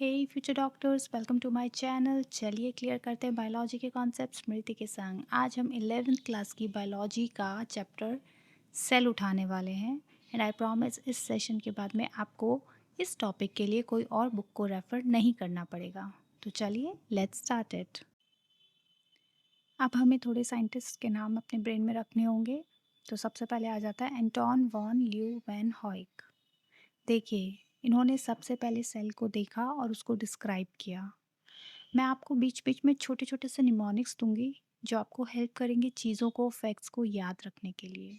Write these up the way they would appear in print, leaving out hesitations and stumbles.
Hey future doctors, welcome to my channel. चलिए clear करते हैं बायोलॉजी के कॉन्सेप्ट स्मृति के संग। आज हम 11th क्लास की बायोलॉजी का चैप्टर सेल उठाने वाले हैं एंड आई प्रॉमिस इस सेशन के बाद में आपको इस टॉपिक के लिए कोई और बुक को रेफ़र नहीं करना पड़ेगा। तो चलिए लेट्स स्टार्ट इट। अब हमें थोड़े साइंटिस्ट के नाम अपने ब्रेन में रखने होंगे। तो सबसे पहले आ जाता है एंटोन वॉन ल्यूवेनहॉयक। देखिए, इन्होंने सबसे पहले सेल को देखा और उसको डिस्क्राइब किया। मैं आपको बीच-बीच में छोटे-छोटे से निमोनिक्स दूँगी, जो आपको हेल्प करेंगे चीज़ों को, फैक्ट्स को याद रखने के लिए।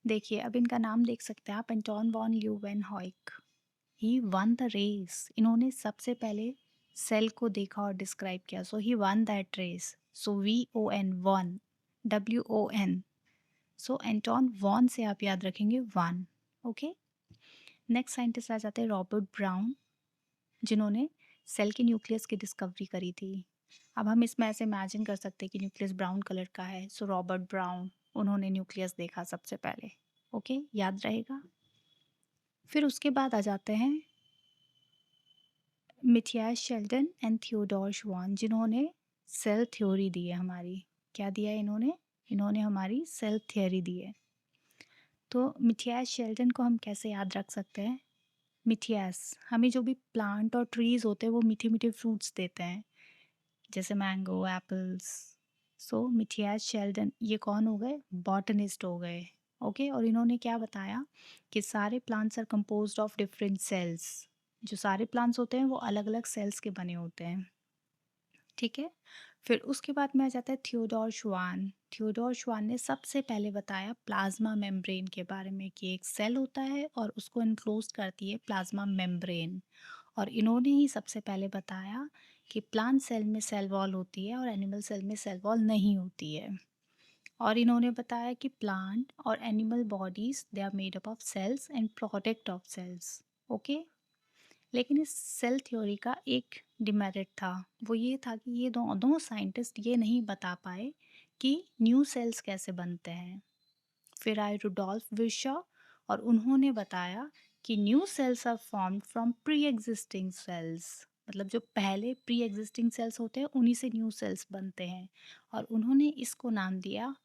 देखिए, अब इनका नाम देख सकते हैं आप, Anton von Leeuwenhoek. He won the race. इन्होंने सबसे पहले सेल को देखा और डिस्क्राइब किया। So he won that race. So WON, won, WON। So Anton von से आप याद रखेंगे वन। ओके। नेक्स्ट साइंटिस्ट आ जाते हैं रॉबर्ट ब्राउन, जिन्होंने सेल के न्यूक्लियस की डिस्कवरी करी थी। अब हम इसमें ऐसे इमेजिन कर सकते हैं कि न्यूक्लियस ब्राउन कलर का है। सो रॉबर्ट ब्राउन, उन्होंने न्यूक्लियस देखा सबसे पहले। ओके, याद रहेगा। फिर उसके बाद आ जाते हैं मिथियास शेल्डन एंड थियोडोर श्वान, जिन्होंने सेल थ्योरी दी है हमारी। क्या दिया है इन्होंने? इन्होंने हमारी सेल थ्योरी दी है। तो मिथियास शेल्डन को हम कैसे याद रख सकते हैं? मिथियास हमें जो भी प्लांट और ट्रीज होते हैं वो मीठे मीठे फ्रूट्स देते हैं, जैसे मैंगो, एप्पल्स। सो मिथियास शेल्डन ये कौन हो गए? बॉटनिस्ट हो गए। ओके, और इन्होंने क्या बताया कि सारे plants are composed of different cells. जो सारे प्लांट्स होते हैं वो अलग अलग सेल्स के बने होते हैं। ठीक है। फिर उसके बाद में आ जाता है थियोडोर श्वान। थियोडोर श्वान ने सबसे पहले बताया प्लाज्मा मेम्ब्रेन के बारे में, कि एक सेल होता है और उसको इनक्लोज करती है प्लाज्मा मेम्ब्रेन। और इन्होंने ही सबसे पहले बताया कि प्लांट सेल में सेल वॉल होती है और एनिमल सेल में सेल वॉल नहीं होती है। और इन्होंने बताया कि प्लांट और animal bodies they are made up of cells and product of cells. Okay. लेकिन इस सेल थ्योरी का एक डिमेरिट था। वो ये था कि ये दोनों साइंटिस्ट ये नहीं बता पाए कि न्यू सेल्स कैसे बनते हैं। फिर आए रुडोल्फ विरशॉ और उन्होंने बताया कि new cells are formed from pre existing cells. मतलब जो पहले प्री एग्जिस्टिंग सेल्स होते हैं उन्हीं से न्यू सेल्स बनते हैं। और उन्होंने इसको नाम दिया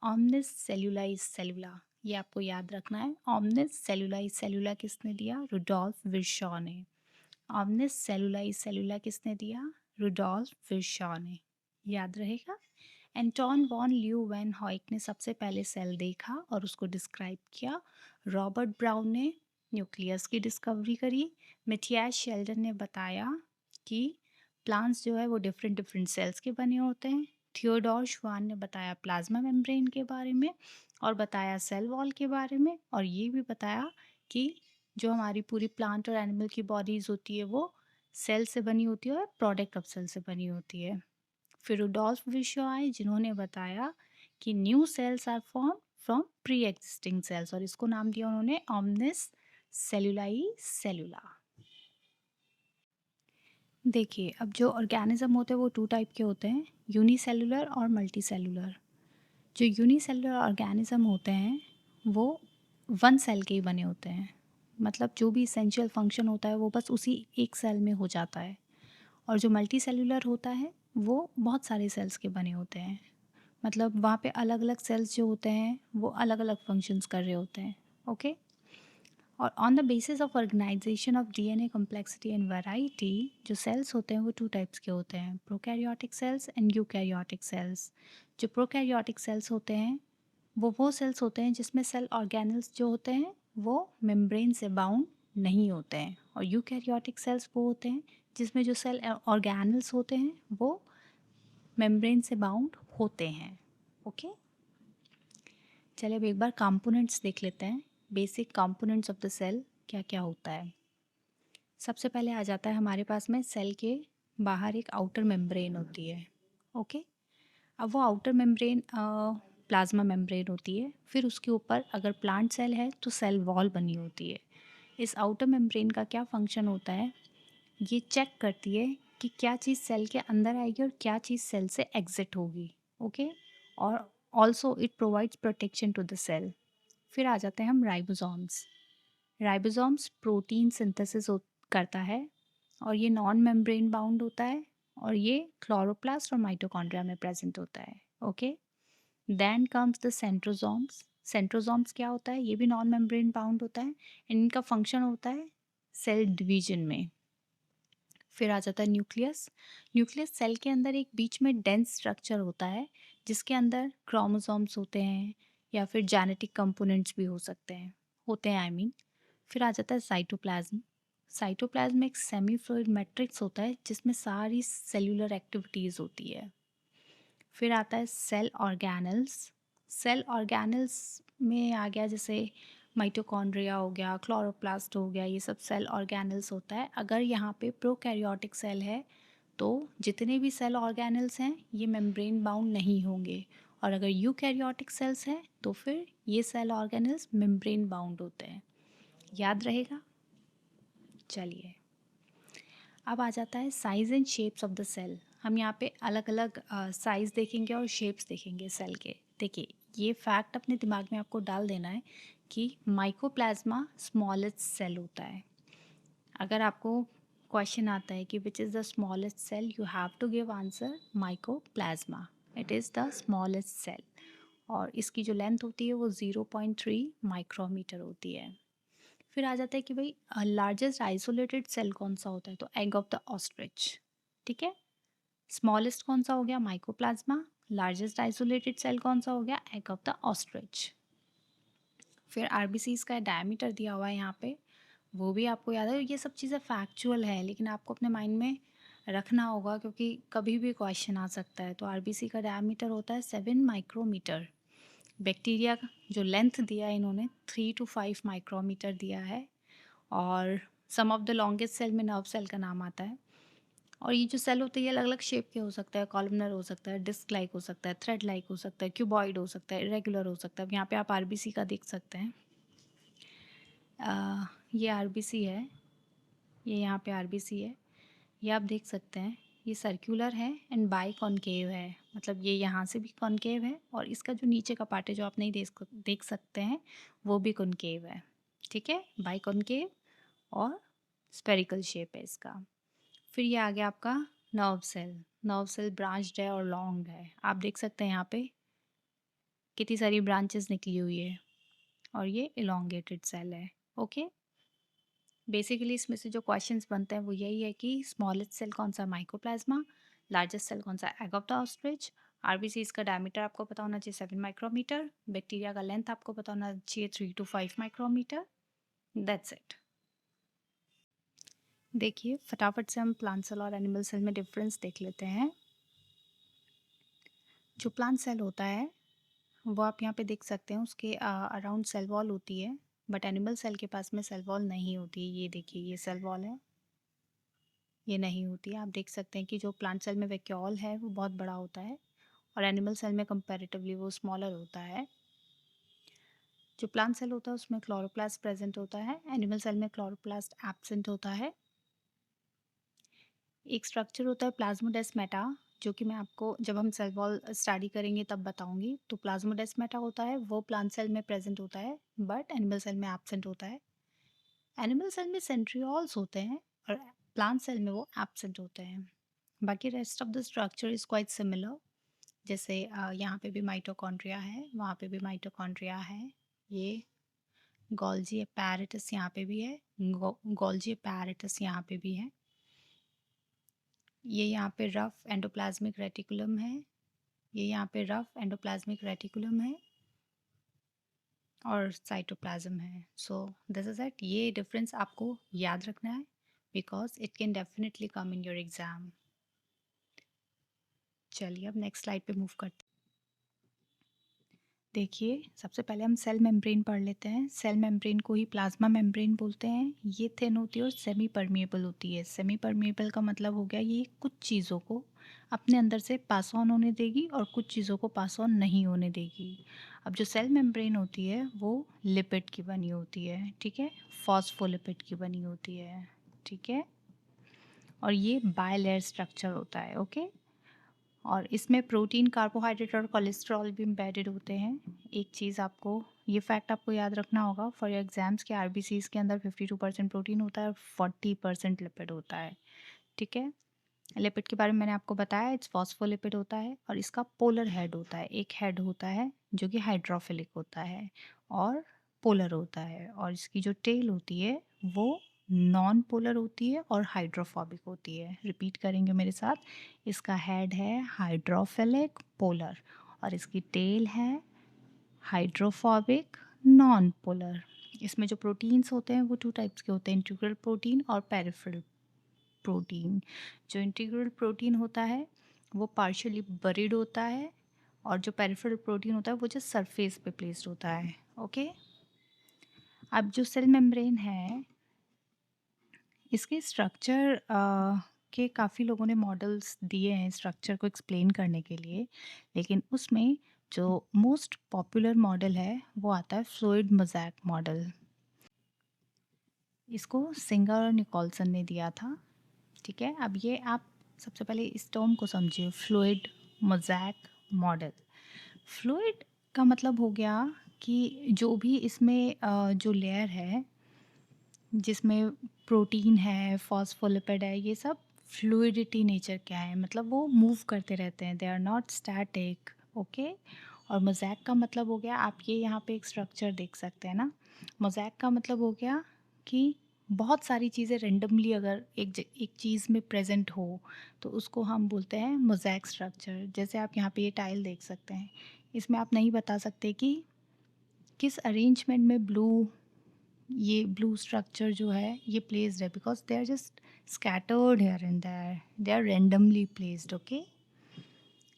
ऑमनिस सेल्यूलाइज सेलुला। ये आपको याद रखना है। ऑमनिस सेल्यूलाइज सेलुला किसने दिया? रुडोल्फ विरशॉ ने। ऑमनिस सेलुलाइज सेलुला किसने दिया? रुडोल्फ विरशॉ ने। याद रहेगा। एंटोन वॉन ल्यूवेनहॉयक ने सबसे पहले सेल देखा और उसको डिस्क्राइब किया। रॉबर्ट ब्राउन ने न्यूक्लियस की डिस्कवरी करी। मिथियास शेल्डन ने बताया कि प्लांट्स जो है वो डिफरेंट डिफरेंट सेल्स के बने होते हैं। थियोडोर श्वान ने बताया प्लाज्मा मेम्ब्रेन के बारे में और बताया सेल वॉल के बारे में, और ये भी बताया कि जो हमारी पूरी प्लांट और एनिमल की बॉडीज़ होती है वो सेल से बनी होती है और प्रोडक्ट ऑफ सेल से बनी होती है। फिर रुडोल्फ विर्शो आए, जिन्होंने बताया कि new cells are form from pre existing cells, और इसको नाम दिया उन्होंने ऑमनिस सेलुलाई सेलुला। देखिए, अब जो ऑर्गेनिज्म होते हैं वो टू टाइप के होते हैं, यूनिसेलुलर और मल्टी सेलुलर। जो यूनिसेलुलर ऑर्गेनिज्म होते हैं वो वन सेल के ही बने होते हैं। मतलब जो भी इसेंशियल फंक्शन होता है वो बस उसी एक सेल में हो जाता है। और जो मल्टी सेलुलर होता है वो बहुत सारे सेल्स के बने होते हैं। मतलब वहाँ पे अलग अलग सेल्स जो होते हैं वो अलग अलग फंक्शंस कर रहे होते हैं। ओके। और on the basis of organisation of DNA complexity and variety, जो सेल्स होते हैं वो टू टाइप्स के होते हैं, prokaryotic cells and eukaryotic cells. जो प्रोकैरियोटिक सेल्स होते हैं वो सेल्स होते हैं जिसमें सेल ऑर्गेनल्स जो होते हैं वो मेम्ब्रेन से बाउंड नहीं होते हैं। और यूकैरियोटिक सेल्स वो होते हैं जिसमें जो सेल ऑर्गेनल्स होते हैं वो मेम्ब्रेन से बाउंड होते हैं। ओके। चलिए अब एक बार कंपोनेंट्स देख लेते हैं। Basic components of the cell क्या क्या होता है। सबसे पहले आ जाता है हमारे पास में सेल के बाहर एक आउटर मेम्ब्रेन होती है। ओके। अब वो आउटर मेम्ब्रेन प्लाज्मा मेम्ब्रेन होती है। फिर उसके ऊपर अगर प्लांट सेल है तो सेल वॉल बनी होती है। इस आउटर मेम्ब्रेन का क्या फंक्शन होता है? ये चेक करती है कि क्या चीज़ सेल के अंदर आएगी और क्या चीज़ सेल से एग्जिट होगी। ओके। और also it provides protection to the cell. फिर आ जाते हैं हम राइबोसोम्स। राइबोसोम्स प्रोटीन सिंथेसिस करता है और ये नॉन मेम्ब्रेन बाउंड होता है और ये क्लोरोप्लास्ट और माइटोकॉन्ड्रिया में प्रेजेंट होता है। Okay, then comes the centrosomes. Centrosomes क्या होता है? ये भी नॉन मेम्ब्रेन बाउंड होता है। इनका फंक्शन होता है सेल डिवीजन में। फिर आ जाता है न्यूक्लियस। न्यूक्लियस सेल के अंदर एक बीच में डेंस स्ट्रक्चर होता है जिसके अंदर क्रोमोसोम्स होते हैं या फिर जेनेटिक कंपोनेंट्स भी हो सकते हैं, होते हैं आई मीन। फिर आ जाता है साइटोप्लाज्म। साइटोप्लाज्म एक सेमी फ्लूइड मैट्रिक्स होता है जिसमें सारी सेल्यूलर एक्टिविटीज़ होती है। फिर आता है सेल ऑर्गेनल्स। सेल ऑर्गेनल्स में आ गया जैसे माइटोकॉन्ड्रिया हो गया, क्लोरोप्लास्ट हो गया, ये सब सेल ऑर्गेनल्स होता है। अगर यहाँ पे प्रोकैरियोटिक सेल है तो जितने भी सेल ऑर्गेनल्स हैं ये मेम्ब्रेन बाउंड नहीं होंगे, और अगर यूकैरियोटिक सेल्स हैं तो फिर ये सेल ऑर्गेनल्स मेम्ब्रेन बाउंड होते हैं। याद रहेगा? चलिए, अब आ जाता है size and shapes of the cell. हम यहाँ पे अलग अलग साइज़ देखेंगे और शेप्स देखेंगे सेल के। देखिए, ये फैक्ट अपने दिमाग में आपको डाल देना है कि माइकोप्लाज्मा स्मॉलेस्ट सेल होता है। अगर आपको क्वेश्चन आता है कि which is the smallest cell, you have to give answer mycoplasma. It is the smallest cell और इसकी जो लेंथ होती है वो 0.3 माइक्रोमीटर होती है। फिर आ जाता है कि भाई लार्जेस्ट आइसोलेटेड सेल कौन सा होता है, तो एग ऑफ द ऑस्ट्रिच। ठीक है, स्मॉलेस्ट कौन सा हो गया? माइकोप्लाज्मा। लार्जेस्ट आइसोलेटेड सेल कौन सा हो गया? Egg of the ostrich. फिर आरबीसीज का डायमीटर दिया हुआ है यहाँ पे, वो भी आपको याद है। ये सब चीज़ें फैक्चुअल है लेकिन आपको अपने माइंड में रखना होगा क्योंकि कभी भी क्वेश्चन आ सकता है। तो आरबीसी का डायमीटर होता है 7 माइक्रोमीटर। बैक्टीरिया का जो लेंथ दिया है इन्होंने 3 to 5 माइक्रोमीटर दिया है। और सम ऑफ द लॉन्गेस्ट सेल में नर्व सेल का नाम आता है। और ये जो सेल होते हैं ये अलग अलग शेप के हो सकता है, कॉलमनर हो सकता है, डिस्क लाइक हो सकता है, थ्रेड लाइक हो सकता है, क्यूबॉइड हो सकता है, इरेगुलर हो सकता है। अब यहाँ पे आप आरबीसी का देख सकते हैं। ये आरबीसी है, ये यहाँ पे आरबीसी है, ये आप देख सकते हैं। ये सर्कुलर है एंड बाई कॉनकेव है, मतलब ये यहाँ से भी कॉनकेव है और इसका जो नीचे का पार्ट है जो आप नहीं देख सकते हैं वो भी कॉनकेव है। ठीक है, बाई कॉनकेव और स्पेरिकल शेप है इसका। फिर ये आ गया आपका nerve cell. Nerve cell branched है और लॉन्ग है। आप देख सकते हैं यहाँ पे कितनी सारी ब्रांचेस निकली हुई है और ये इलोंगेटेड सेल है। ओके, बेसिकली इसमें से जो क्वेश्चंस बनते हैं वो यही है कि स्मॉलेस्ट सेल कौन सा? माइकोप्लाज्मा। लार्जेस्ट सेल कौन सा? Egg of the ostrich. RBC इसका डायमीटर आपको पता होना चाहिए 7 माइक्रोमीटर। बैक्टीरिया का लेंथ आपको पता होना चाहिए 3 to 5 माइक्रोमीटर। That's it. देखिए, फटाफट से हम प्लांट सेल और एनिमल सेल में डिफरेंस देख लेते हैं। जो प्लांट सेल होता है वो आप यहाँ पे देख सकते हैं, उसके अराउंड सेल वॉल होती है, बट एनिमल सेल के पास में सेल वॉल नहीं होती है। ये देखिए, ये सेल वॉल है, ये नहीं होती है। आप देख सकते हैं कि जो प्लांट सेल में वैक्यूल है वो बहुत बड़ा होता है और एनिमल सेल में कंपैरेटिवली वो स्मॉलर होता है। जो प्लांट सेल होता है उसमें क्लोरोप्लास्ट प्रेजेंट होता है, एनिमल सेल में क्लोरोप्लास्ट एब्सेंट होता है। एक स्ट्रक्चर होता है प्लाज्मोडेस्माटा, जो कि मैं आपको जब हम सेल वॉल स्टडी करेंगे तब बताऊंगी। तो प्लाज्मोडेस्माटा होता है वो प्लांट सेल में प्रेजेंट होता है बट एनिमल सेल में एब्सेंट होता है। एनिमल सेल में सेंट्रियोल्स होते हैं और प्लांट सेल में वो एब्सेंट होते हैं। बाकी rest of the structure is quite similar. जैसे यहाँ पे भी माइटोकॉन्ड्रिया है, वहाँ पे भी माइटोकॉन्ड्रिया है। ये गोल्जी अपैरेटस यहाँ पे भी है, गोल्जी अपैरेटस यहाँ पे भी है। ये यहाँ पे रफ एंडोप्लाज्मिक रेटिकुलम है, ये यहाँ पे रफ एंडोप्लाज्मिक रेटिकुलम है और साइटोप्लाज्म है। So this is it. ये डिफरेंस आपको याद रखना है because it can definitely come in your exam. चलिए अब नेक्स्ट स्लाइड पे मूव करते हैं। देखिए, सबसे पहले हम सेल मेम्ब्रेन पढ़ लेते हैं। सेल मेम्ब्रेन को ही प्लाज्मा मेम्ब्रेन बोलते हैं। ये थिन होती है और सेमी परमिएबल होती है। सेमी परमिएबल का मतलब हो गया ये कुछ चीज़ों को अपने अंदर से पास ऑन होने देगी और कुछ चीज़ों को पास ऑन नहीं होने देगी। अब जो सेल मेम्ब्रेन होती है वो लिपिड की बनी होती है, ठीक है, फॉस्फोलिपिड की बनी होती है, ठीक है, और ये बायलेयर स्ट्रक्चर होता है। ओके, और इसमें प्रोटीन, कार्बोहाइड्रेट और कोलेस्ट्रॉल भी एम्बेडेड होते हैं। एक चीज़ आपको, ये फैक्ट आपको याद रखना होगा फॉर योर एग्जाम्स के आरबीसीज के अंदर 52% प्रोटीन होता है और 40% लिपिड होता है। ठीक है, लिपिड के बारे में मैंने आपको बताया, इट्स फॉस्फोलिपिड होता है और इसका पोलर हेड होता है। एक हेड होता है जो कि हाइड्रोफिलिक होता है और पोलर होता है, और इसकी जो टेल होती है वो नॉन पोलर होती है और हाइड्रोफोबिक होती है। रिपीट करेंगे मेरे साथ, इसका हेड है हाइड्रोफिलिक पोलर और इसकी टेल है हाइड्रोफोबिक नॉन पोलर। इसमें जो प्रोटीन्स होते हैं वो टू टाइप्स के होते हैं, इंटीग्रल प्रोटीन और पेरिफेरल प्रोटीन। जो इंटीग्रल प्रोटीन होता है वो पार्शियली बरीड होता है और जो पेरिफेरल प्रोटीन होता है वो जो सरफेस पे प्लेस्ड होता है। ओके, अब जो सेल मेम्ब्रेन है इसके स्ट्रक्चर के काफ़ी लोगों ने मॉडल्स दिए हैं स्ट्रक्चर को एक्सप्लेन करने के लिए, लेकिन उसमें जो मोस्ट पॉपुलर मॉडल है वो आता है फ्लूइड मोज़ैक मॉडल। इसको सिंगर और निकोलसन ने दिया था। ठीक है, अब ये आप सबसे पहले इस टर्म को समझिए, फ्लूइड मोज़ैक मॉडल। फ्लूइड का मतलब हो गया कि जो भी इसमें जो लेयर है जिसमें प्रोटीन है, फॉस्फोलिपिड है, ये सब फ्लूइडिटी नेचर क्या है, मतलब वो मूव करते रहते हैं, they are not static. Okay, और मोज़ैक का मतलब हो गया, आप ये यहाँ पे एक स्ट्रक्चर देख सकते हैं ना, मोज़ैक का मतलब हो गया कि बहुत सारी चीज़ें रेंडमली अगर एक चीज़ में प्रेजेंट हो तो उसको हम बोलते हैं मोज़ैक स्ट्रक्चर। जैसे आप यहाँ पे ये टाइल देख सकते हैं, इसमें आप नहीं बता सकते कि किस अरेंजमेंट में ये ब्लू स्ट्रक्चर जो है ये प्लेस्ड है, because they are just scattered here and there, they are randomly placed. Okay,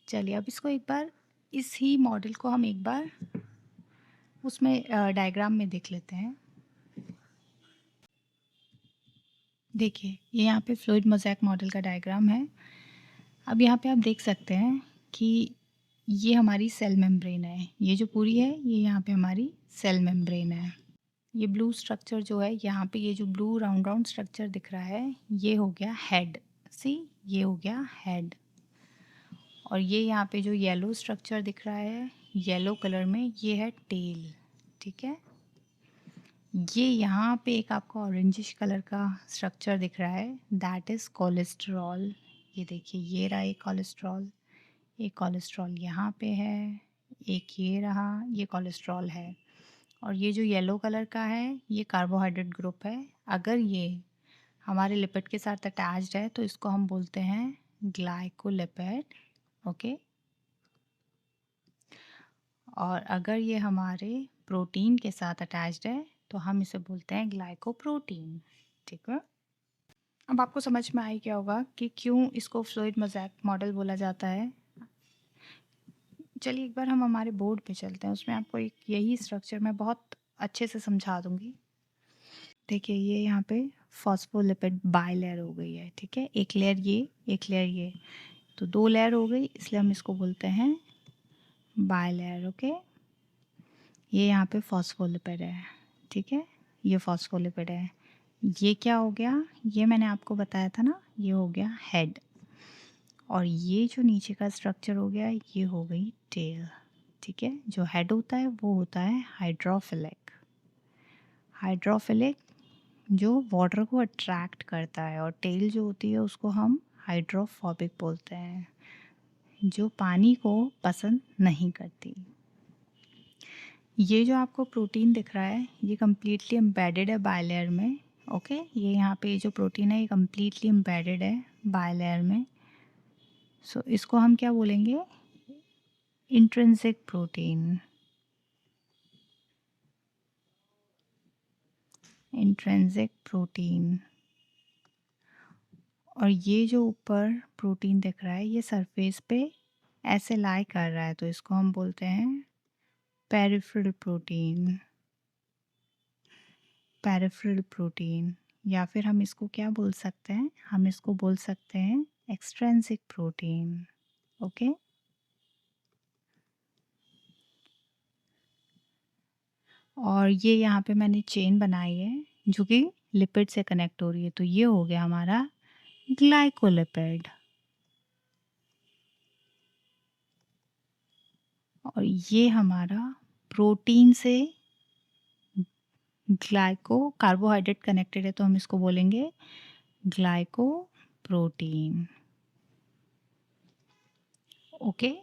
चलिए अब इसको एक बार, इस ही मॉडल को हम एक बार उसमें डायग्राम में देख लेते हैं। देखिए ये यहाँ पे फ्लूइड मोज़ैक मॉडल का डायग्राम है। अब यहाँ पे आप देख सकते हैं कि ये हमारी सेल मेम्ब्रेन है, ये जो पूरी है ये यहाँ पे हमारी सेल मेम्ब्रेन है। ये ब्लू स्ट्रक्चर जो है यहाँ पे, ये जो ब्लू राउंड राउंड स्ट्रक्चर दिख रहा है ये हो गया हेड। सी, ये हो गया हेड। और ये यहाँ पे जो येलो स्ट्रक्चर दिख रहा है येलो कलर में, ये है टेल। ठीक है, ये यहाँ पे एक आपको ऑरेंजिश कलर का स्ट्रक्चर दिख रहा है, दैट इज़ कोलेस्ट्रॉल। ये देखिए ये रहा एक कोलेस्ट्रॉल, एक कोलेस्ट्रॉल यहाँ पे है, एक ये रहा, ये कोलेस्ट्रॉल है। और ये जो येलो कलर का है ये कार्बोहाइड्रेट ग्रुप है। अगर ये हमारे लिपिड के साथ अटैच्ड है तो इसको हम बोलते हैं ग्लाइकोलिपिड। ओके, और अगर ये हमारे प्रोटीन के साथ अटैच्ड है तो हम इसे बोलते हैं ग्लाइकोप्रोटीन। ठीक है, अब आपको समझ में आई क्या होगा कि क्यों इसको फ्लूइड मोज़ैक मॉडल बोला जाता है। चलिए एक बार हम हमारे बोर्ड पे चलते हैं, उसमें आपको एक यही स्ट्रक्चर मैं बहुत अच्छे से समझा दूंगी। देखिए ये यहाँ पे फॉस्फोलिपिड बाई लेयर हो गई है। ठीक है, एक लेयर ये, एक लेयर ये, तो दो लेयर हो गई, इसलिए हम इसको बोलते हैं बाई लेयर। ओके, ये यहाँ पे फॉस्फोलिपिड है। ठीक है, ये फॉस्फोलिपिड है। ये क्या हो गया, ये मैंने आपको बताया था ना, ये हो गया हेड। और ये जो नीचे का स्ट्रक्चर हो गया ये हो गई टेल। ठीक है, जो हेड होता है वो होता है हाइड्रोफिलिक। हाइड्रोफिलिक जो वाटर को अट्रैक्ट करता है, और टेल जो होती है उसको हम हाइड्रोफोबिक बोलते हैं, जो पानी को पसंद नहीं करती। ये जो आपको प्रोटीन दिख रहा है ये कम्प्लीटली एम्बेडेड है बायलेयर में। ओके, ये यहाँ पे जो प्रोटीन है ये कम्प्लीटली एम्बेडेड है बायलेयर में। सो इसको हम क्या बोलेंगे, इंट्रिंसिक प्रोटीन। Intrinsic protein. और ये जो ऊपर प्रोटीन दिख रहा है ये सरफेस पे ऐसे लाई कर रहा है, तो इसको हम बोलते हैं पेरिफेरल प्रोटीन। पेरिफेरल प्रोटीन, या फिर हम इसको क्या बोल सकते हैं, हम इसको बोल सकते हैं एक्सट्रिंसिक प्रोटीन। ओके, और ये यहाँ पे मैंने चेन बनाई है जो कि लिपिड से कनेक्ट हो रही है, तो ये हो गया हमारा ग्लाइकोलिपिड। और ये हमारा प्रोटीन से ग्लाइको कार्बोहाइड्रेट कनेक्टेड है, तो हम इसको बोलेंगे ग्लाइकोप्रोटीन। ओके।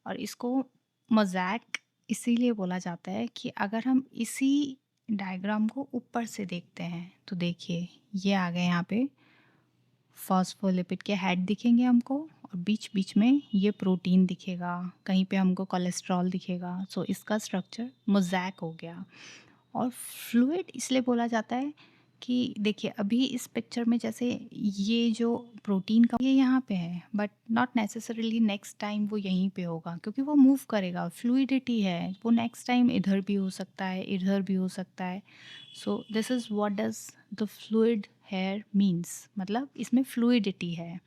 और इसको मोज़ैक इसीलिए बोला जाता है कि अगर हम इसी डायग्राम को ऊपर से देखते हैं तो देखिए ये आ गए यहाँ पे फॉस्फोलिपिड के हेड दिखेंगे हमको, और बीच बीच में ये प्रोटीन दिखेगा, कहीं पे हमको कोलेस्ट्रॉल दिखेगा। सो इसका स्ट्रक्चर मोज़ैक हो गया। और फ्लूइड इसलिए बोला जाता है कि देखिए अभी इस पिक्चर में जैसे ये जो प्रोटीन का ये यहाँ पे है, but not necessarily next time वो यहीं पे होगा, क्योंकि वो मूव करेगा, फ्लूइडिटी है, वो नेक्स्ट टाइम इधर भी हो सकता है, इधर भी हो सकता है। So this is what does the fluid here means, मतलब इसमें फ्लूइडिटी है।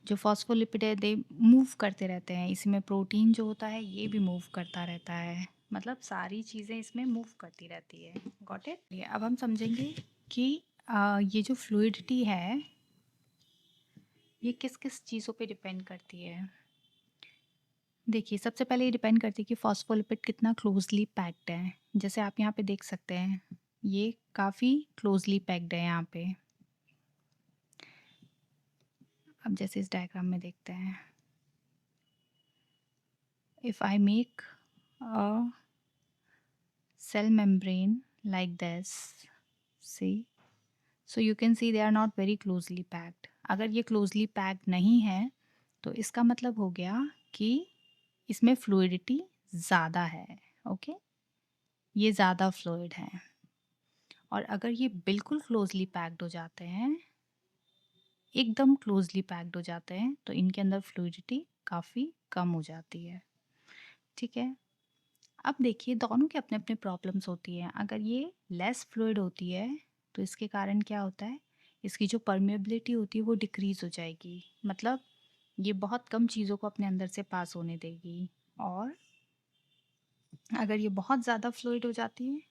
जो फॉस्फोलिपिड है दे मूव करते रहते हैं, इसमें प्रोटीन जो होता है ये भी मूव करता रहता है, मतलब सारी चीज़ें इसमें मूव करती रहती है। Got it? ये अब हम समझेंगे कि ये जो फ्लूइडिटी है ये किस किस चीज़ों पे डिपेंड करती है। देखिए सबसे पहले ये डिपेंड करती है कि फॉस्फोलिपिड कितना क्लोजली पैक्ड है। जैसे आप यहाँ पे देख सकते हैं ये काफ़ी क्लोजली पैक्ड है यहाँ पे। अब जैसे इस डायग्राम में देखते हैं, if I make a cell membrane like this, see, so you can see they are not very closely packed. अगर ये closely packed नहीं है तो इसका मतलब हो गया कि इसमें फ्लूइडिटी ज़्यादा है। ओके, ये ज़्यादा फ्लूइड है। और अगर ये बिल्कुल क्लोजली पैक्ड हो जाते हैं, एकदम क्लोजली पैक्ड हो जाते हैं, तो इनके अंदर फ्लूइडिटी काफ़ी कम हो जाती है। ठीक है। अब देखिए दोनों के अपने अपने प्रॉब्लम्स होती हैं। अगर ये लेस फ्लूइड होती है तो इसके कारण क्या होता है, इसकी जो परमेबिलिटी होती है वो डिक्रीज़ हो जाएगी, मतलब ये बहुत कम चीज़ों को अपने अंदर से पास होने देगी। और अगर ये बहुत ज़्यादा फ्लूइड हो जाती है,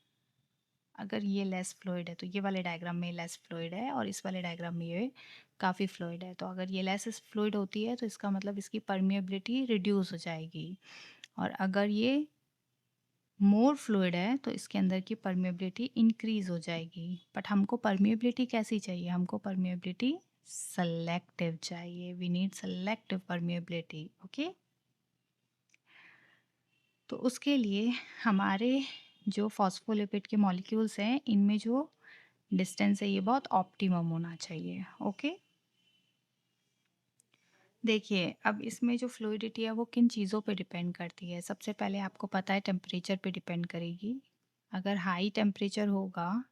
अगर ये लेस फ्लूइड है तो ये वाले डायग्राम में लेस फ्लूइड है और इस वाले डायग्राम में ये काफ़ी फ्लूइड है, तो अगर ये लेस फ्लूइड होती है तो इसका मतलब इसकी परमेबिलिटी रिड्यूस हो जाएगी। और अगर ये मोर फ्लूइड है तो इसके अंदर की परमेबिलिटी इंक्रीज हो जाएगी। बट हमको परमेबिलिटी कैसी चाहिए, हमको परमेबिलिटी सेलेक्टिव चाहिए। We need selective permeability. Okay, तो उसके लिए हमारे जो फॉस्फोलिपिड के मॉलिक्यूल्स हैं इनमें जो डिस्टेंस है ये बहुत ऑप्टिमम होना चाहिए। ओके, देखिए अब इसमें जो फ्लूइडिटी है वो किन चीज़ों पे डिपेंड करती है। सबसे पहले आपको पता है टेम्परेचर पे डिपेंड करेगी। अगर हाई टेम्परेचर होगा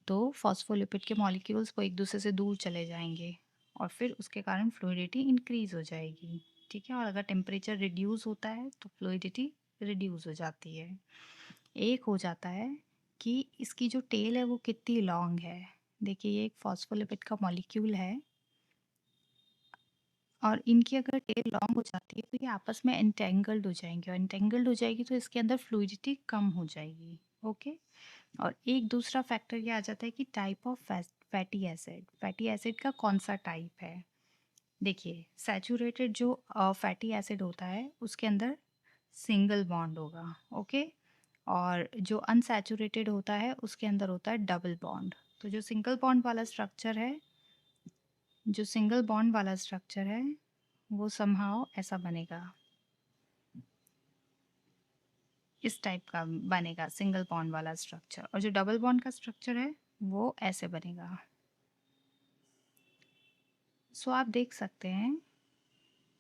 तो फॉस्फोलिपिड के मॉलिक्यूल्स वो एक दूसरे से दूर चले जाएंगे और फिर उसके कारण फ्लूइडिटी इंक्रीज हो जाएगी। ठीक है। और अगर टेम्परेचर रिड्यूस होता है तो फ्लूइडिटी रिड्यूस हो जाती है। एक हो जाता है कि इसकी जो टेल है वो कितनी लॉन्ग है। देखिए ये एक फॉस्फोलिपिड का मॉलिक्यूल है और इनकी अगर टेल लॉन्ग हो जाती है तो ये आपस में एंटेंगल्ड हो जाएंगे, और एंटेंगल्ड हो जाएगी तो इसके अंदर फ्लूइडिटी कम हो जाएगी। ओके। और एक दूसरा फैक्टर ये आ जाता है कि type of fatty acid. Fatty acid का कौन सा टाइप है। देखिए सैचुरेटेड जो फैटी एसिड होता है उसके अंदर सिंगल बॉन्ड होगा। ओके। और जो अनसैचुरेटेड होता है उसके अंदर होता है डबल बॉन्ड। तो जो सिंगल बॉन्ड वाला स्ट्रक्चर है, जो सिंगल बॉन्ड वाला स्ट्रक्चर है वो समहाउ ऐसा बनेगा, इस टाइप का बनेगा सिंगल बॉन्ड वाला स्ट्रक्चर। और जो डबल बॉन्ड का स्ट्रक्चर है वो ऐसे बनेगा। सो आप देख सकते हैं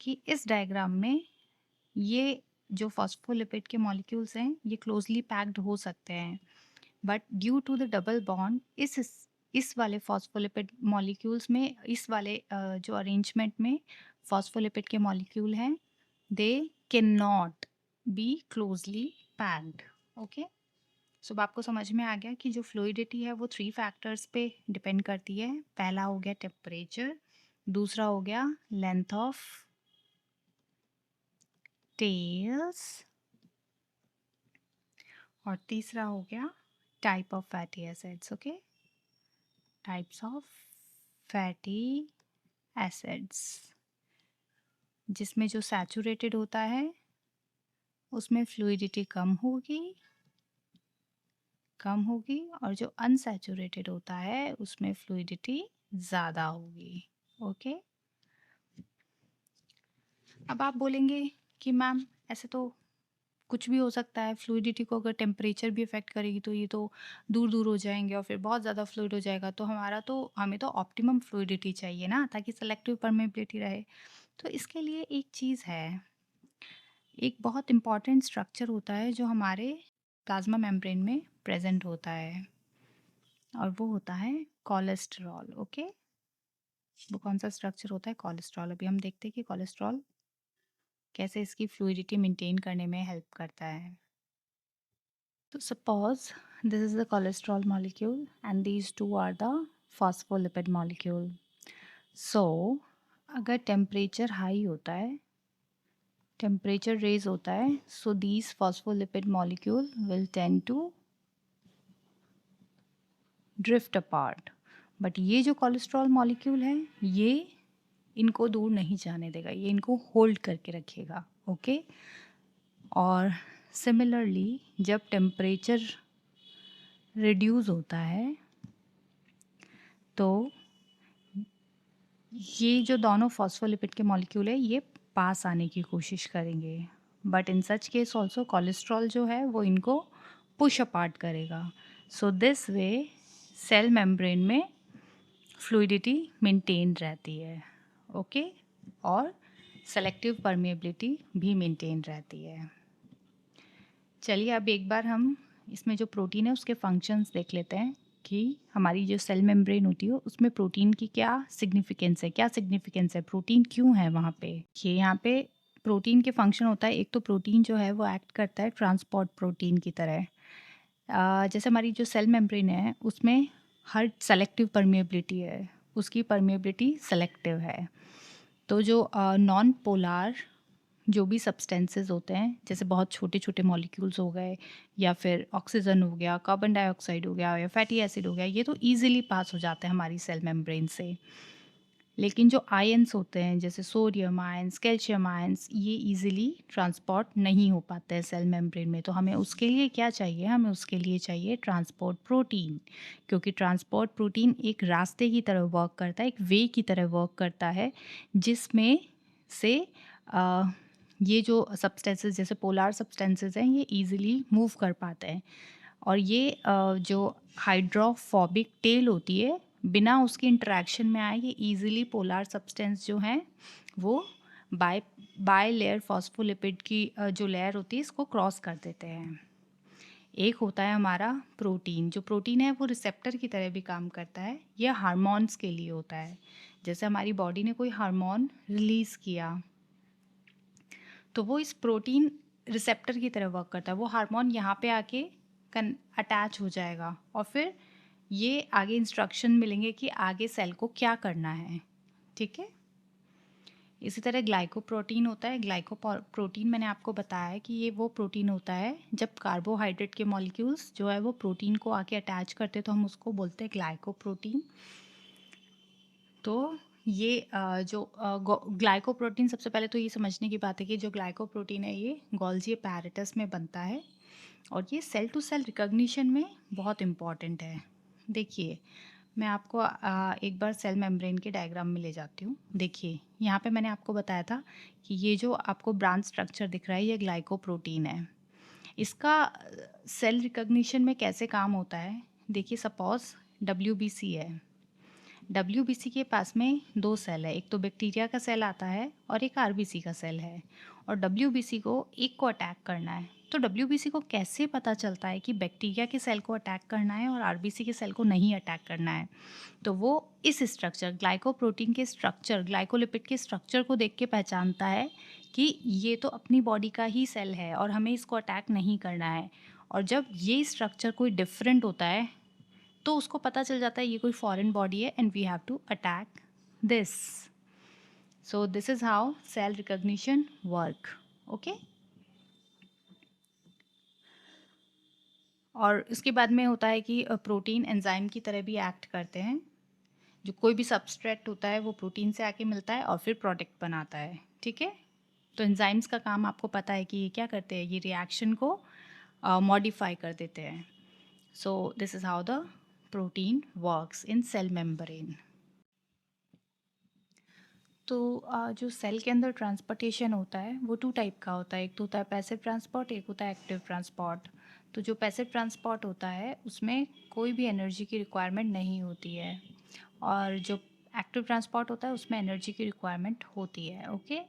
कि इस डायग्राम में ये जो फॉस्फोलिपिड के मॉलिक्यूल्स हैं ये क्लोजली पैक्ड हो सकते हैं, but due to the double bond इस वाले फॉस्फोलिपिड मॉलिक्यूल्स में, इस वाले जो अरेंजमेंट में फॉस्फोलिपिड के मॉलिक्यूल हैं they can not be closely packed. Okay. So अब आपको समझ में आ गया कि जो फ्लूइडिटी है वो 3 फैक्टर्स पे डिपेंड करती है। पहला हो गया टेम्परेचर, दूसरा हो गया लेंथ ऑफ टेल्स, और तीसरा हो गया type of fatty acids. Okay, types of fatty acids, जिसमें जो सैचुरेटेड होता है उसमें फ्लूइडिटी कम होगी और जो अनसैचुरेटेड होता है उसमें फ्लूइडिटी ज़्यादा होगी। ओके, अब आप बोलेंगे कि मैम ऐसे तो कुछ भी हो सकता है, फ्लूइडिटी को अगर टेम्परेचर भी इफ़ेक्ट करेगी तो ये तो दूर दूर हो जाएंगे और फिर बहुत ज़्यादा फ्लूइड हो जाएगा, तो हमें तो ऑप्टिमम फ्लूइडिटी चाहिए ना, ताकि सेलेक्टिव परमेबिलिटी रहे। तो इसके लिए एक चीज़ है, एक बहुत इम्पॉर्टेंट स्ट्रक्चर होता है जो हमारे प्लाज्मा मेम्ब्रेन में प्रेजेंट होता है, और वो होता है कोलेस्ट्रॉल। ओके, वो कौन सा स्ट्रक्चर होता है? कोलेस्ट्रॉल। अभी हम देखते हैं कि कोलेस्ट्रॉल कैसे इसकी फ्लूइडिटी मेंटेन करने में हेल्प करता है। तो suppose this is the cholesterol molecule and these two are the phospholipid molecule. So अगर टेम्परेचर हाई होता है, टेम्परेचर रेज होता है, so these phospholipid molecule will tend to drift apart. But ये जो कोलेस्ट्रॉल मॉलिक्यूल है, ये इनको दूर नहीं जाने देगा, ये इनको होल्ड करके रखेगा। ओके, और सिमिलरली जब टेम्परेचर रिड्यूस होता है तो ये जो दोनों फॉस्फोलिपिड के मॉलिक्यूल है ये पास आने की कोशिश करेंगे, but in such case also cholesterol जो है वो इनको पुश अपार्ट करेगा। So this way cell membrane में फ्लूइडिटी मेंटेन रहती है। ओके, और सेलेक्टिव परमेबिलिटी भी मेंटेन रहती है। चलिए अब एक बार हम इसमें जो प्रोटीन है उसके फंक्शंस देख लेते हैं कि हमारी जो सेल मेम्ब्रेन होती है उसमें प्रोटीन की क्या सिग्निफिकेंस है, प्रोटीन क्यों है वहाँ पे। ये यहाँ पे प्रोटीन के फंक्शन होता है, एक तो प्रोटीन जो है वो एक्ट करता है ट्रांसपोर्ट प्रोटीन की तरह। जैसे हमारी जो सेल मेम्ब्रेन है उसमें हर सेलेक्टिव परमेबिलिटी है, उसकी परमेबिलिटी सेलेक्टिव है। तो जो नॉन पोलार जो भी सब्सटेंसेस होते हैं, जैसे बहुत छोटे छोटे मॉलिक्यूल्स हो गए, या फिर ऑक्सीजन हो गया, कार्बन डाइऑक्साइड हो गया, या फैटी एसिड हो गया, ये तो ईजिली पास हो जाते हैं हमारी सेल मेम्ब्रेन से। लेकिन जो आयंस होते हैं जैसे सोडियम आयंस, कैल्शियम आयंस, ये ईजिली ट्रांसपोर्ट नहीं हो पाते हैं सेल मेम्ब्रेन में। तो हमें उसके लिए क्या चाहिए? हमें उसके लिए चाहिए ट्रांसपोर्ट प्रोटीन, क्योंकि ट्रांसपोर्ट प्रोटीन एक रास्ते की तरह वर्क करता है, एक वे की तरह वर्क करता है, जिसमें से ये जो सब्सटेंसेस जैसे पोलार सब्सटेंसेस हैं ये ईजिली मूव कर पाते हैं। और ये जो हाइड्रोफोबिक टेल होती है, बिना उसके इंटरेक्शन में आए ये ईजिली पोलार सब्सटेंस जो हैं वो बाय लेयर फॉस्फोलिपिड की जो लेयर होती है इसको क्रॉस कर देते हैं। एक होता है हमारा प्रोटीन, जो प्रोटीन है वो रिसेप्टर की तरह भी काम करता है, यह हार्मोन्स के लिए होता है। जैसे हमारी बॉडी ने कोई हार्मोन रिलीज़ किया तो वो इस प्रोटीन रिसेप्टर की तरह वर्क करता है, वो हार्मोन यहाँ पे आके अटैच हो जाएगा और फिर ये आगे इंस्ट्रक्शन मिलेंगे कि आगे सेल को क्या करना है। ठीक है, इसी तरह ग्लाइकोप्रोटीन होता है। ग्लाइकोप्रोटीन मैंने आपको बताया है कि ये वो प्रोटीन होता है जब कार्बोहाइड्रेट के मॉलिक्यूल्स जो है वो प्रोटीन को आके अटैच करते तो हम उसको बोलते हैं ग्लाइकोप्रोटीन। तो ये जो ग्लाइकोप्रोटीन, सबसे पहले तो ये समझने की बात है कि जो ग्लाइकोप्रोटीन है ये गोल्जी एपैरेटस में बनता है और ये सेल टू सेल रिकॉग्निशन में बहुत इम्पॉर्टेंट है। देखिए मैं आपको एक बार सेल मेम्ब्रेन के डायग्राम में ले जाती हूँ। देखिए यहाँ पे मैंने आपको बताया था कि ये जो आपको ब्रांच स्ट्रक्चर दिख रहा है ये ग्लाइकोप्रोटीन है। इसका सेल रिकॉग्निशन में कैसे काम होता है? देखिए सपोज WBC है, WBC के पास में दो सेल है, एक तो बैक्टीरिया का सेल आता है और एक RBC का सेल है, और WBC को एक को अटैक करना है। तो WBC को कैसे पता चलता है कि बैक्टीरिया के सेल को अटैक करना है और RBC के सेल को नहीं अटैक करना है? तो वो इस स्ट्रक्चर, ग्लाइकोप्रोटीन के स्ट्रक्चर, ग्लाइकोलिपिड के स्ट्रक्चर को देख के पहचानता है कि ये तो अपनी बॉडी का ही सेल है और हमें इसको अटैक नहीं करना है। और जब ये स्ट्रक्चर कोई डिफरेंट होता है तो उसको पता चल जाता है ये कोई फॉरेन बॉडी है and we have to attack this. So this is how cell recognition work. Okay, और इसके बाद में होता है कि प्रोटीन एंजाइम की तरह भी एक्ट करते हैं। जो कोई भी सबस्ट्रेट होता है वो प्रोटीन से आके मिलता है और फिर प्रोडक्ट बनाता है। ठीक है, तो एंजाइम्स का काम आपको पता है कि ये क्या करते हैं, ये रिएक्शन को मॉडिफाई कर देते हैं. So this is how the protein works in cell membrane. तो जो सेल के अंदर ट्रांसपोर्टेशन होता है वो टू टाइप का होता है. एक तो होता है पैसिव ट्रांसपोर्ट, एक होता है एक्टिव ट्रांसपोर्ट. तो जो पैसिव ट्रांसपोर्ट होता है उसमें कोई भी एनर्जी की रिक्वायरमेंट नहीं होती है, और जो एक्टिव ट्रांसपोर्ट होता है उसमें एनर्जी की रिक्वायरमेंट होती है. ओके.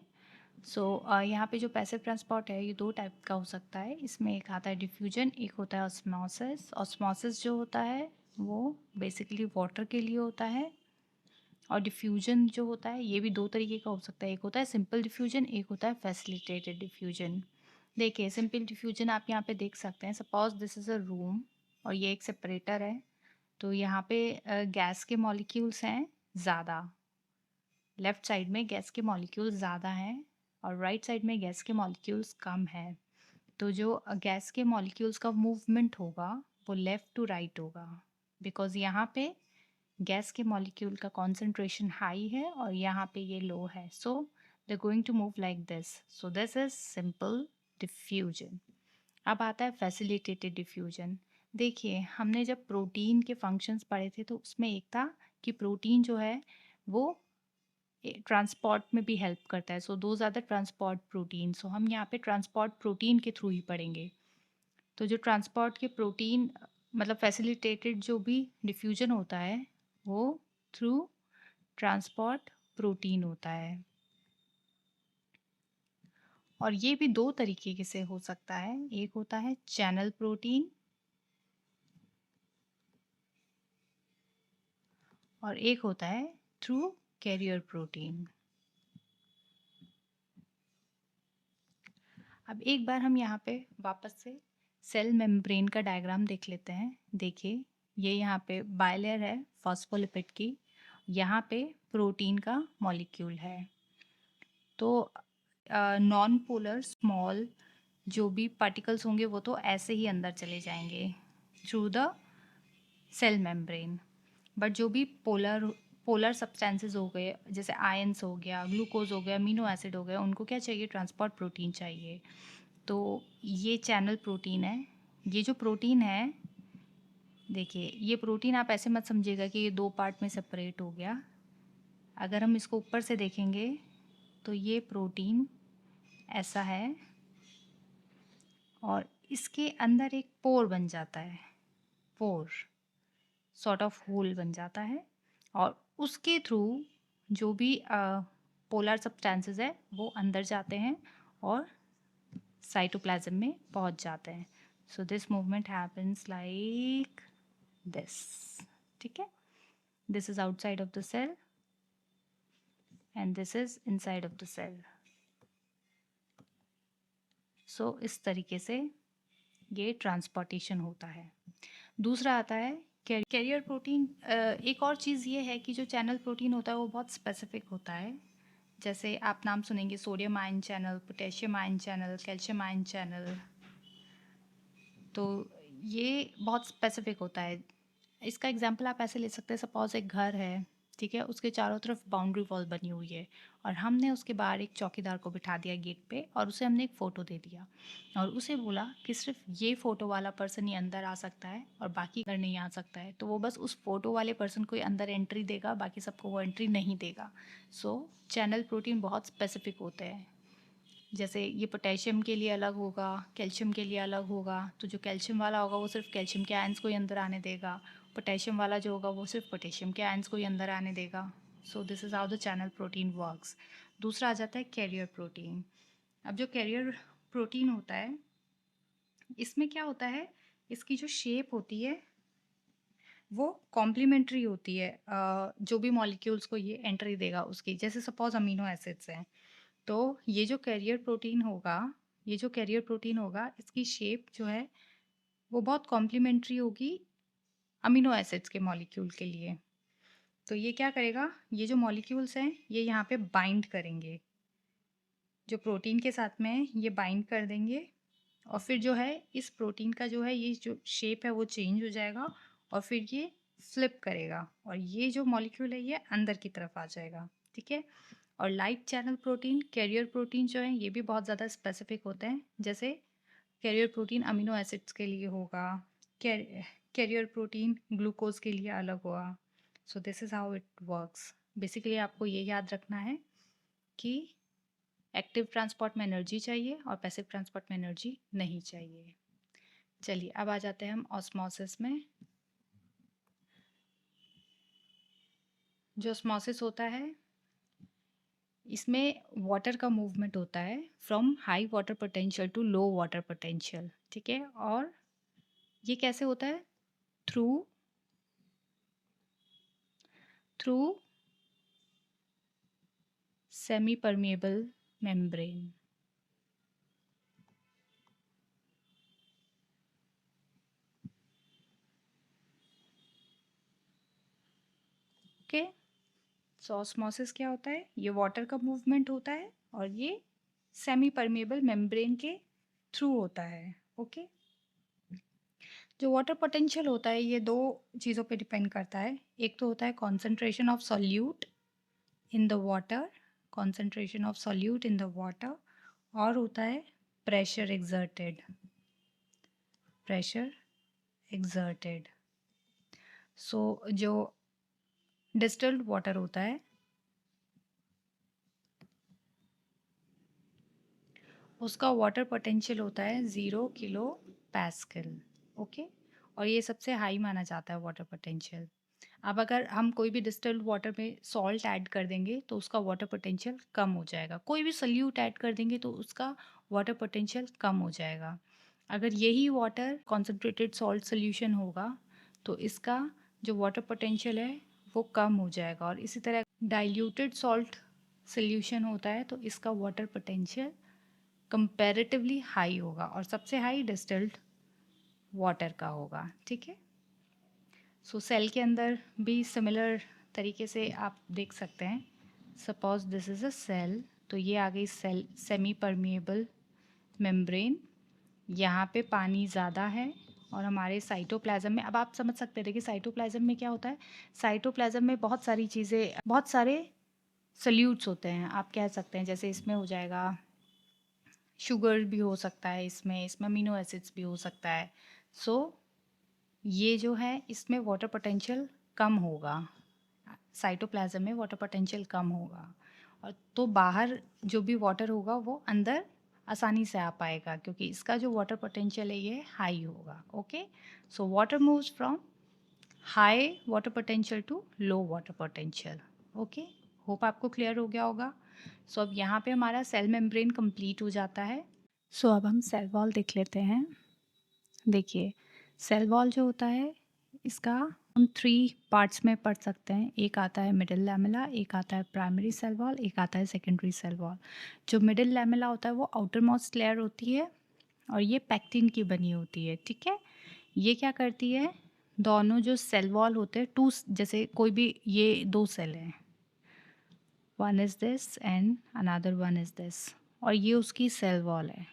सो यहाँ पे जो पैसिव ट्रांसपोर्ट है ये दो टाइप का हो सकता है. इसमें एक आता है डिफ्यूजन, एक होता है ऑस्मोसिस. ऑस्मोसिस जो होता है वो बेसिकली वाटर के लिए होता है, और डिफ्यूजन जो होता है ये भी दो तरीके का हो सकता है. एक होता है सिंपल डिफ्यूजन, एक होता है फैसिलिटेटेड डिफ्यूजन. देखिए सिंपल डिफ्यूजन आप यहाँ पे देख सकते हैं. Suppose this is a room और ये एक सेपरेटर है. तो यहाँ पे गैस के मॉलिक्यूल्स हैं ज़्यादा, लेफ़्ट साइड में गैस के मॉलिक्यूल्स ज़्यादा हैं और राइट साइड में गैस के मॉलिक्यूल्स कम है. तो जो गैस के मॉलिक्यूल्स का मूवमेंट होगा वो लेफ़्ट टू राइट होगा, बिकॉज़ यहाँ पे गैस के मॉलिक्यूल का कॉन्सेंट्रेशन हाई है और यहाँ पे ये लो है. So they going to move like this. So this is simple diffusion. अब आता है फैसिलिटेटेड डिफ्यूजन. देखिए हमने जब प्रोटीन के फंक्शंस पढ़े थे तो उसमें एक था कि प्रोटीन जो है वो ट्रांसपोर्ट में भी हेल्प करता है. So those are the transport protein. So हम यहाँ पे ट्रांसपोर्ट प्रोटीन के थ्रू ही पढ़ेंगे. तो जो ट्रांसपोर्ट के प्रोटीन मतलब फैसिलिटेटेड जो भी डिफ्यूजन होता है वो थ्रू ट्रांसपोर्ट प्रोटीन होता है. और ये भी दो तरीके से हो सकता है. एक होता है चैनल प्रोटीन और एक होता है थ्रू कैरियर प्रोटीन. अब एक बार हम यहाँ पे वापस से सेल मेम्ब्रेन का डायग्राम देख लेते हैं. देखिए ये यहाँ पे बायलेयर है फॉस्फोलिपिड की, यहाँ पे प्रोटीन का मॉलिक्यूल है. तो नॉन पोलर स्मॉल जो भी पार्टिकल्स होंगे वो तो ऐसे ही अंदर चले जाएंगे through the cell membrane. But जो भी पोलर पोलर सब्सटेंसेस हो गए, जैसे आयंस हो गया, ग्लूकोज हो गया, अमीनो एसिड हो गया, उनको क्या चाहिए, ट्रांसपोर्ट प्रोटीन चाहिए. तो ये चैनल प्रोटीन है. ये जो प्रोटीन है, देखिए ये प्रोटीन आप ऐसे मत समझिएगा कि ये दो पार्ट में सेपरेट हो गया. अगर हम इसको ऊपर से देखेंगे तो ये प्रोटीन ऐसा है और इसके अंदर एक पोर बन जाता है. पोर सॉर्ट ऑफ होल बन जाता है और उसके थ्रू जो भी पोलर सब्सटेंसेस है वो अंदर जाते हैं और साइटोप्लाज्म में पहुंच जाते हैं. So this movement happens like this. ठीक है. This is outside of the cell and this is inside of the cell. So इस तरीके से ये ट्रांसपोर्टेशन होता है. दूसरा आता है कैरियर प्रोटीन. एक और चीज़ ये है कि जो चैनल प्रोटीन होता है वो बहुत स्पेसिफिक होता है. जैसे आप नाम सुनेंगे sodium ion channel, potassium ion channel, calcium ion channel. तो ये बहुत स्पेसिफिक होता है. इसका एग्जांपल आप ऐसे ले सकते हैं. सपोज एक घर है, ठीक है, उसके चारों तरफ बाउंड्री वॉल बनी हुई है और हमने उसके बाहर एक चौकीदार को बिठा दिया गेट पे और उसे हमने एक फ़ोटो दे दिया और उसे बोला कि सिर्फ ये फ़ोटो वाला पर्सन ही अंदर आ सकता है और बाकी घर नहीं आ सकता है. तो वो बस उस फोटो वाले पर्सन को ही अंदर एंट्री देगा, बाकी सबको वो एंट्री नहीं देगा. सो चैनल प्रोटीन बहुत स्पेसिफिक होते हैं. जैसे ये पोटेशियम के लिए अलग होगा, कैल्शियम के लिए अलग होगा. तो जो कैल्शियम वाला होगा वो सिर्फ कैल्शियम के आयंस को ही अंदर आने देगा. पोटेशियम वाला जो होगा वो सिर्फ पोटेशियम के आयंस को ही अंदर आने देगा. सो this is how the channel protein works. दूसरा आ जाता है कैरियर प्रोटीन. अब जो कैरियर प्रोटीन होता है इसमें क्या होता है, इसकी जो शेप होती है वो कॉम्प्लीमेंट्री होती है. जो भी मॉलिक्यूल्स को ये एंट्री देगा उसकी, जैसे सपोज अमीनो एसिड्स हैं. तो ये जो कैरियर प्रोटीन होगा, ये जो कैरियर प्रोटीन होगा इसकी शेप जो है वो बहुत कॉम्प्लीमेंट्री होगी अमीनो एसिड्स के मॉलिक्यूल के लिए. तो ये क्या करेगा, ये जो मॉलिक्यूल्स हैं ये यहाँ पे बाइंड करेंगे, जो प्रोटीन के साथ में है ये बाइंड कर देंगे और फिर जो है इस प्रोटीन का जो है ये जो शेप है वो चेंज हो जाएगा और फिर ये फ्लिप करेगा और ये जो मॉलिक्यूल है ये अंदर की तरफ आ जाएगा. ठीक है. और light channel protein, carrier protein जो हैं ये भी बहुत ज़्यादा स्पेसिफिक होते हैं। जैसे कैरियर प्रोटीन अमीनो एसिड्स के लिए होगा, कैरियर प्रोटीन ग्लूकोज के लिए अलग होगा। सो this is how it works. Basically आपको ये याद रखना है कि एक्टिव ट्रांसपोर्ट में एनर्जी चाहिए और पैसिव ट्रांसपोर्ट में एनर्जी नहीं चाहिए। चलिए अब आ जाते हैं हम ऑस्मोसिस में। जो ऑस्मोसिस होता है इसमें वाटर का मूवमेंट होता है from high water potential to low water potential, ठीक है। और ये कैसे होता है? Through semipermeable membrane. Okay, so osmosis क्या होता है? ये वाटर का मूवमेंट होता है और ये सेमी परमिएबल मेम्ब्रेन के थ्रू होता है। ओके, जो वाटर पोटेंशियल होता है ये दो चीज़ों पे डिपेंड करता है। एक तो होता है concentration of solute in the water, concentration of solute in the water, और होता है प्रेशर एक्सर्टेड, प्रेशर एक्सर्टेड। सो जो डिस्टिल्ड वाटर होता है उसका वाटर पोटेंशियल होता है 0 किलो पैस्कल। ओके, और ये सबसे हाई माना जाता है वाटर पोटेंशियल। अब अगर हम कोई भी डिस्टिल्ड वाटर में सॉल्ट ऐड कर देंगे तो उसका वाटर पोटेंशियल कम हो जाएगा। कोई भी सल्यूट ऐड कर देंगे तो उसका वाटर पोटेंशियल कम हो जाएगा। अगर यही वाटर कॉन्सेंट्रेटेड सॉल्ट सोल्यूशन होगा तो इसका जो वाटर पोटेंशियल है वो कम हो जाएगा। और इसी तरह डाइल्यूटेड सॉल्ट सोल्यूशन होता है तो इसका वाटर पोटेंशियल कंपैरेटिवली हाई होगा और सबसे हाई डिस्टिल्ड वाटर का होगा, ठीक है। सो सेल के अंदर भी सिमिलर तरीके से आप देख सकते हैं। Suppose this is a cell, तो ये आ गई सेल सेमी परमिएबल मेम्ब्रेन, यहाँ पे पानी ज़्यादा है और हमारे साइटोप्लाज्म में, अब आप समझ सकते हैं देखिए साइटोप्लाज्म में क्या होता है। साइटोप्लाज्म में बहुत सारी चीज़ें, बहुत सारे सल्यूट्स होते हैं आप कह सकते हैं। जैसे इसमें हो जाएगा शुगर भी हो सकता है, इसमें अमीनो एसिड्स भी हो सकता है। सो ये जो है इसमें वाटर पोटेंशियल कम होगा, साइटोप्लाज्म में वाटर पोटेंशियल कम होगा, और तो बाहर जो भी वाटर होगा वो अंदर आसानी से आ पाएगा क्योंकि इसका जो वाटर पोटेंशियल है ये हाई होगा। Okay, so water moves from high water potential to low water potential. Okay, hope आपको क्लियर हो गया होगा। सो अब यहाँ पे हमारा सेल मेम्ब्रेन कंप्लीट हो जाता है। सो अब हम सेल वॉल देख लेते हैं। देखिए सेल वॉल जो होता है इसका हम 3 पार्ट्स में पढ़ सकते हैं। एक आता है मिडिल लैमेला, एक आता है प्राइमरी सेल वॉल, एक आता है सेकेंडरी सेल वॉल। जो मिडिल लैमेला होता है वो आउटर मोस्ट लेयर होती है और ये पैक्टिन की बनी होती है, ठीक है। ये क्या करती है, दोनों जो सेल वॉल होते हैं टू, जैसे कोई भी ये 2 सेल हैं, one is this and another one is this, और ये उसकी सेल वॉल है,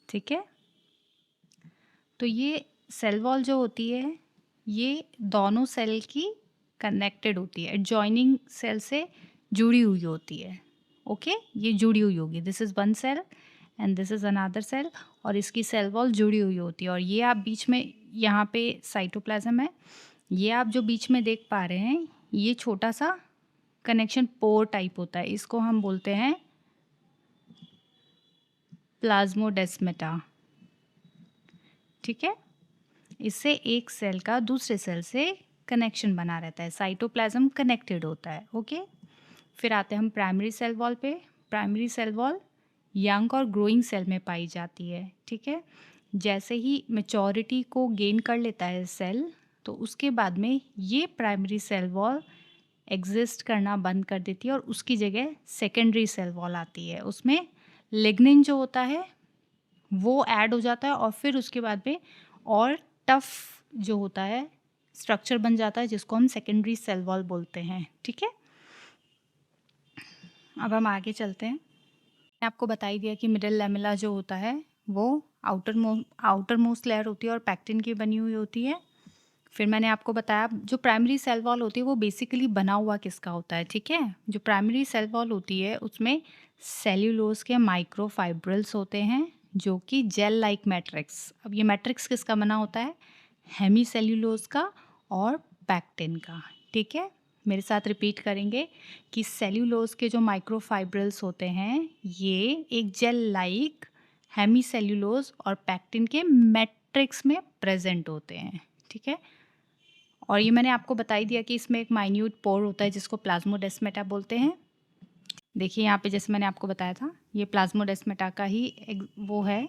ठीक है। तो ये सेल वॉल जो होती है ये दोनों सेल की कनेक्टेड होती है, एडजॉइनिंग सेल से जुड़ी हुई होती है। ओके, ये जुड़ी हुई होगी, this is one cell and this is another cell, और इसकी सेल वॉल जुड़ी हुई होती है। और ये आप बीच में, यहाँ पे साइटोप्लाज्म है, ये आप जो बीच में देख पा रहे हैं ये छोटा सा कनेक्शन पोर टाइप होता है, इसको हम बोलते हैं प्लाज्मोडेस्मेटा, ठीक है। इससे एक सेल का दूसरे सेल से कनेक्शन बना रहता है, साइटोप्लाज्म कनेक्टेड होता है। ओके, फिर आते हैं हम प्राइमरी सेल वॉल पे। प्राइमरी सेल वॉल यंग और ग्रोइंग सेल में पाई जाती है, ठीक है। जैसे ही मेचोरिटी को गेन कर लेता है सेल तो उसके बाद में ये प्राइमरी सेल वॉल एग्जिस्ट करना बंद कर देती है और उसकी जगह सेकेंडरी सेल वॉल आती है। उसमें लिग्निन जो होता है वो ऐड हो जाता है और फिर उसके बाद में और टफ जो होता है स्ट्रक्चर बन जाता है जिसको हम सेकेंडरी सेल वॉल बोलते हैं, ठीक है। अब हम आगे चलते हैं। मैंने आपको बता ही दिया कि मिडिल लैमेला जो होता है वो आउटर मोस्ट लेयर होती है और पैक्टिन की बनी हुई होती है। फिर मैंने आपको बताया जो प्राइमरी सेल वॉल होती है वो बेसिकली बना हुआ किसका होता है, ठीक है? जो प्राइमरी सेल वॉल होती है उसमें सेल्यूलोज के माइक्रोफाइब्रिल्स होते हैं जो कि जेल लाइक मैट्रिक्स। अब ये मैट्रिक्स किसका बना होता है? हेमीसेल्यूलोज का और पैक्टिन का, ठीक है? मेरे साथ रिपीट करेंगे कि सेल्यूलोज के जो माइक्रोफाइब्रिल्स होते हैं ये एक जेल लाइक हेमीसेल्यूलोज और पैक्टिन के मैट्रिक्स में प्रेजेंट होते हैं, ठीक है? और ये मैंने आपको बता ही दिया कि इसमें एक माइन्यूट पोर होता है जिसको प्लाज्मोडेस्माटा बोलते हैं। देखिए यहाँ पे जैसे मैंने आपको बताया था ये प्लाज्मोडेस्माटा का ही एक वो है,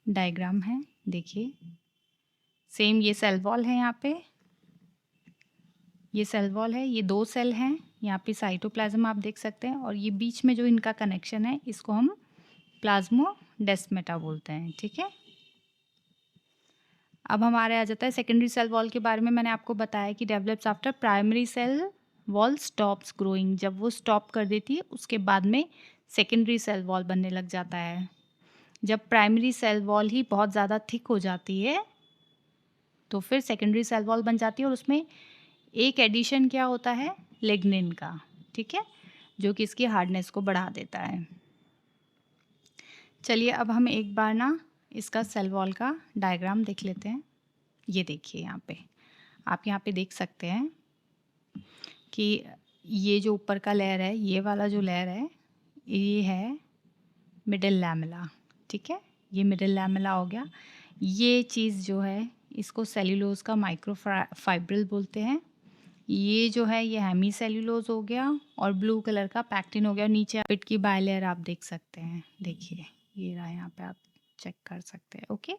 डायग्राम है। देखिए सेम ये सेल वॉल है, यहाँ पे ये सेल वॉल है, ये 2 सेल हैं, यहाँ पे साइटोप्लाज्म आप देख सकते हैं और ये बीच में जो इनका कनेक्शन है इसको हम प्लाज्मोडेस्माटा बोलते हैं, ठीक है? अब हमारे आ जाता है सेकेंडरी सेल वॉल के बारे में। मैंने आपको बताया कि develops after primary cell wall stops growing. जब वो स्टॉप कर देती है उसके बाद में सेकेंडरी सेल वॉल बनने लग जाता है। जब प्राइमरी सेल वॉल ही बहुत ज़्यादा थिक हो जाती है तो फिर सेकेंडरी सेल वॉल बन जाती है और उसमें एक एडिशन क्या होता है? लिग्निन का, ठीक है? जो कि इसकी हार्डनेस को बढ़ा देता है। चलिए अब हम एक बार ना इसका सेल वॉल का डायग्राम देख लेते हैं। ये देखिए यहाँ पे, आप यहाँ पे देख सकते हैं कि ये जो ऊपर का लेयर है, ये वाला जो लेयर है, ये है मिडिल लैमेला, ठीक है? ये मिडिल लैमेला हो गया। ये चीज़ जो है इसको सेल्यूलोज का माइक्रोफाइब्रिल बोलते हैं। ये जो है ये हेमीसेल्यूलोज हो गया और ब्लू कलर का पैक्टिन हो गया। नीचे पिट की बायलेयर आप देख सकते हैं, देखिए ये रहा, यहाँ पे आप चेक कर सकते हैं, ओके?